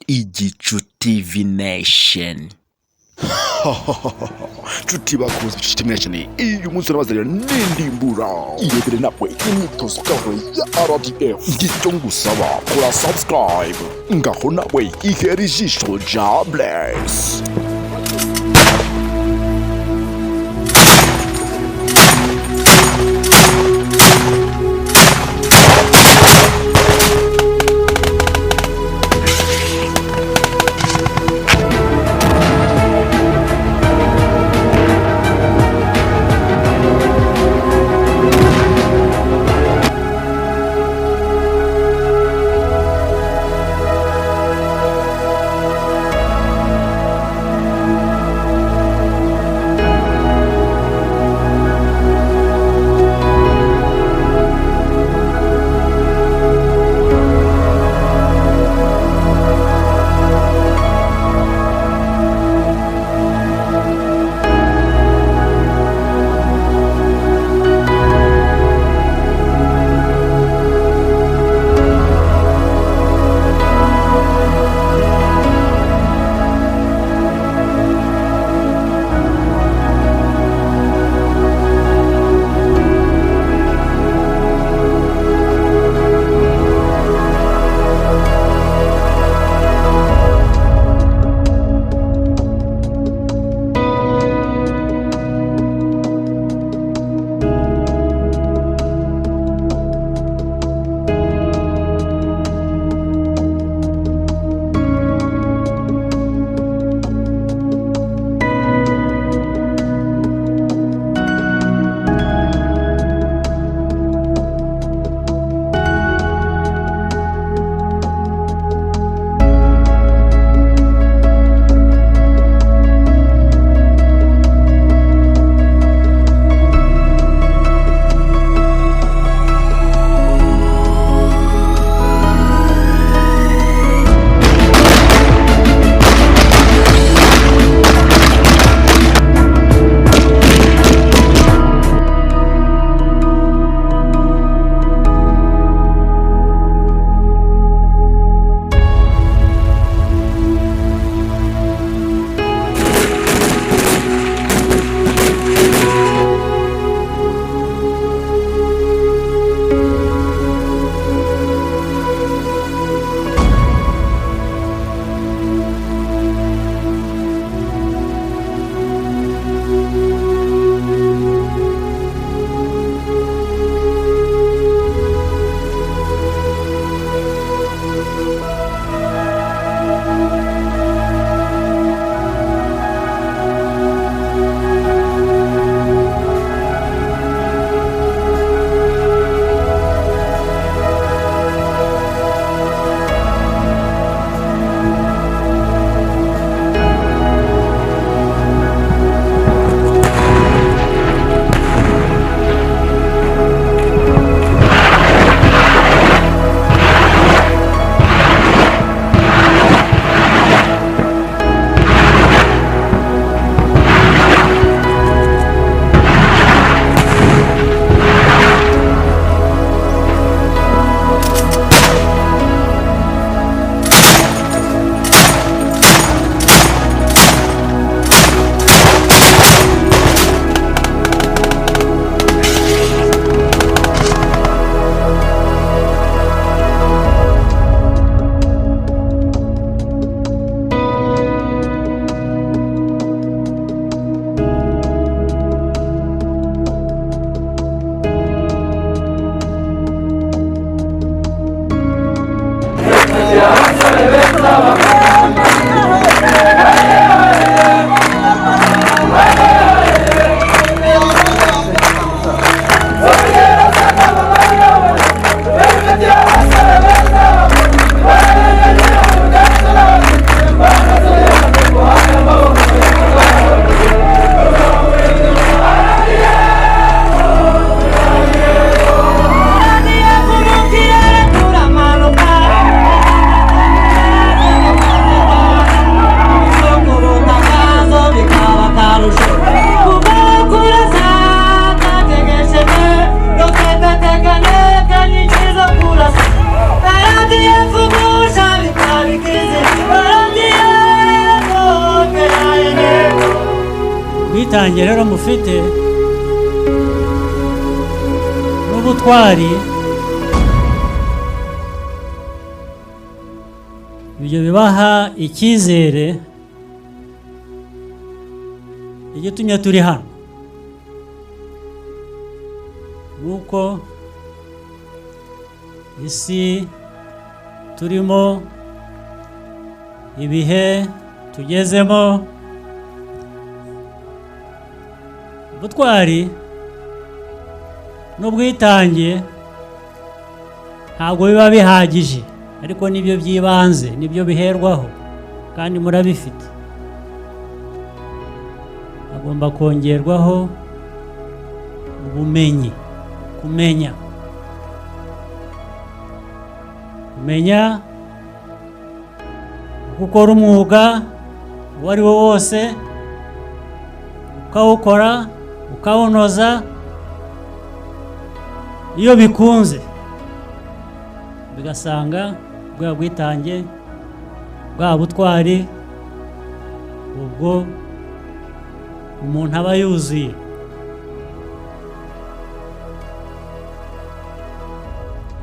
Igicu TV Nation. Nshuti bakunze Igicu TV Nation, uyu munsi nabazanira n'indimbura irebere nawe imyitozo gahoraho ya RDF. Ngicyo ngusaba kora subscribe, ngaho nawe ihera ijisho ja bless. ubwitange rero mufite n'ubutwari ibyo bibaha icyizere igitumye turi hano nuko isi turimo ibihe tugezemo ubutwari n'ubwitange ntabwo biba bihagije ariko nibyo by'ibanze nibyo biherwaho kandi murabifite hagomba kongerwaho ubumenyi kumenya gukora umwuga uwo ari wo wose ukawukora ukawunoza iyo bikunze bigasanga bwa bwitange bwa butwari ubwo umuntu aba yuzuye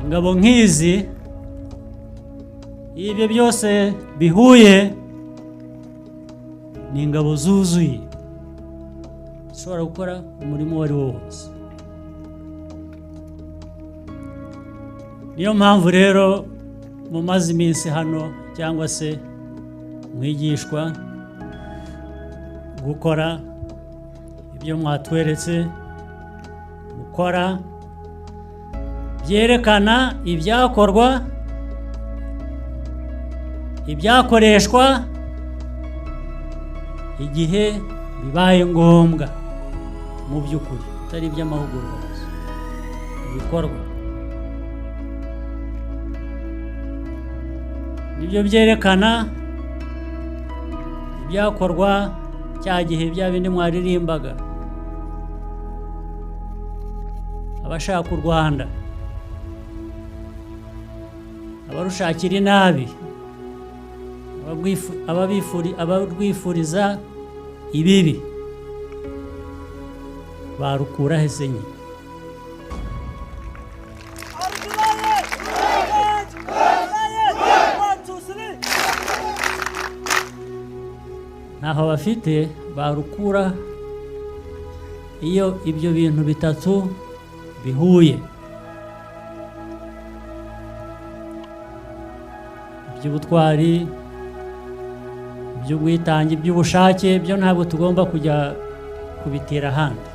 ingabo nk'izi iyo ibyo byose bihuye ni ingabo zuzuye zishobora gukora umurimo uwo ari wo wose niyo mpamvu rero mumaze iminsi hano cyangwa se mwigishwa gukora ibyo mwatweretse gukora byerekana ibyakorwa ibyakoreshwa igihe bibaye ngombwa mu by'ukuri atari iby'amahugurwa gusa ibikorwa nibyo byerekana ibyakorwa cya gihe bya bindi mwaririmbaga abashaka u Rwanda abarushakira inabi abarwifuriza ibibi barukura he se nyine ntaho bafite barukura iyo ibyo bintu bitatu bihuye iby'ubutwari iby'ubwitange iby'ubushake byo ntabwo tugomba kujya kubitera ahandi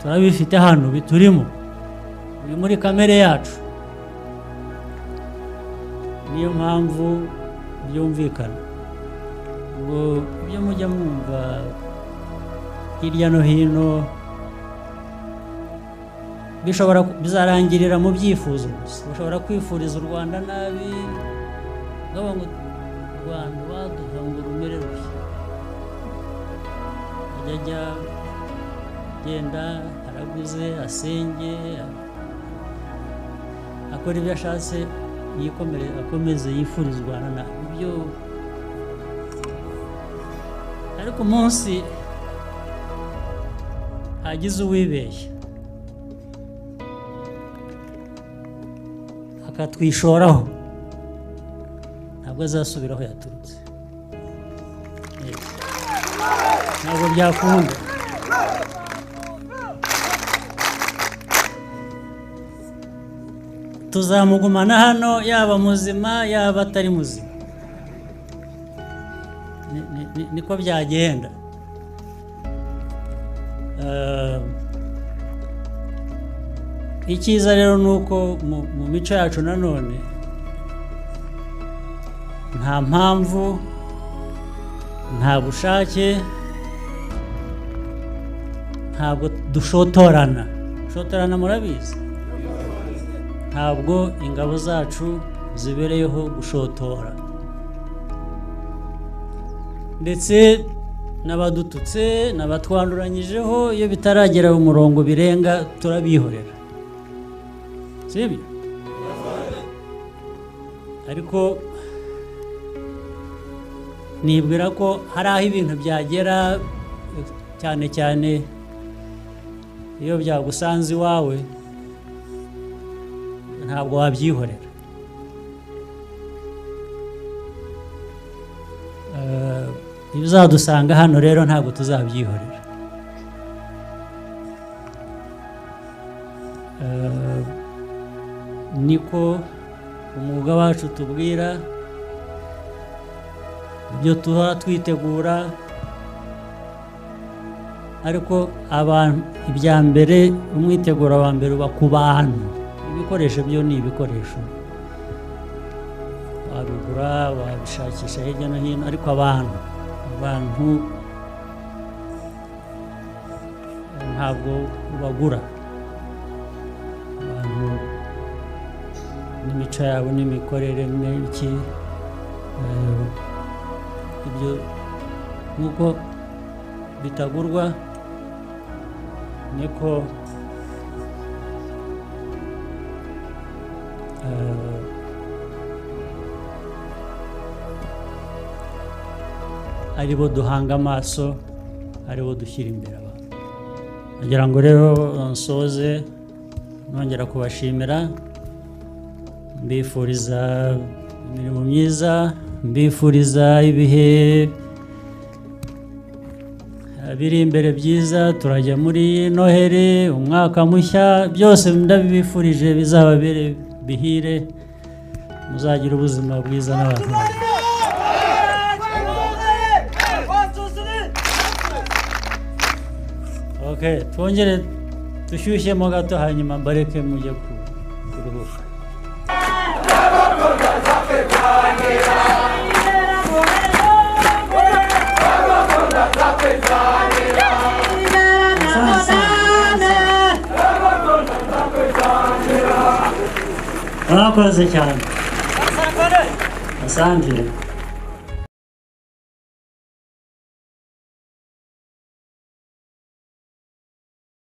turabifite hano biturimo biri muri kamere yacu niyo mpamvu byumvikana ngo ibyo mujya mwumva hirya no hino bizarangirira mu byifuzo gusa bashobora kwifuriza u Rwanda nabi ngo u Rwanda baduha ngo rumere rushya ajya genda araguze asenge akora ibyo ashatse akomeze yifuriza u Rwanda nabi ibyo ariko umunsi hagize uwibeshya akatwishoraho ntabwo azasubiraho yaturutse ntabwo byakunda tuzamugumana hano yaba muzima yaba atari muzima niko byagenda icyiza rero ni uko mu mico yacu nanone nta mpamvu nta bushake ntabwo dushotorana murabizi ntabwo ingabo zacu zibereyeho gushotora ndetse n'abadututse n'abatwanduranyijeho iyo bitaragera mu murongo birenga turabihorera sibyo ariko nibwira ko hari aho ibintu byagera cyane cyane iyo byagusanze iwawe ntabwo wabyihorera. Ibizadusanga hano rero ntabwo tuzabyihorera. Niko umwuga wacu tubwira, ibyo tuha twitegura, ariko abantu ibya mbere, umwiteguro wa mbere uba ku bantu. Ibikoresho byo ni ibikoresho wabigura wabishakisha hirya no hino, ariko abantu ntabwo ubagura. Abantu n'imico yabo n'imikorere n'iki, ibyo nk'uko bitagurwa niko aribo duhanga amaso, aribo dushyira imbere abantu. Nagira ngo rero nsoze nongera kubashimira, mbifuriza imirimo myiza, mbifuriza ibihe biri imbere byiza. Turajya muri Noheri, umwaka mushya, byose ndabibifurije bizababere bihire, muzagira ubuzima bwiza n'abantu banyu. Okay, twongere dushyushyemo gato hanyuma mbareke mujye kuruhuka. Murakoze cyane. Asante.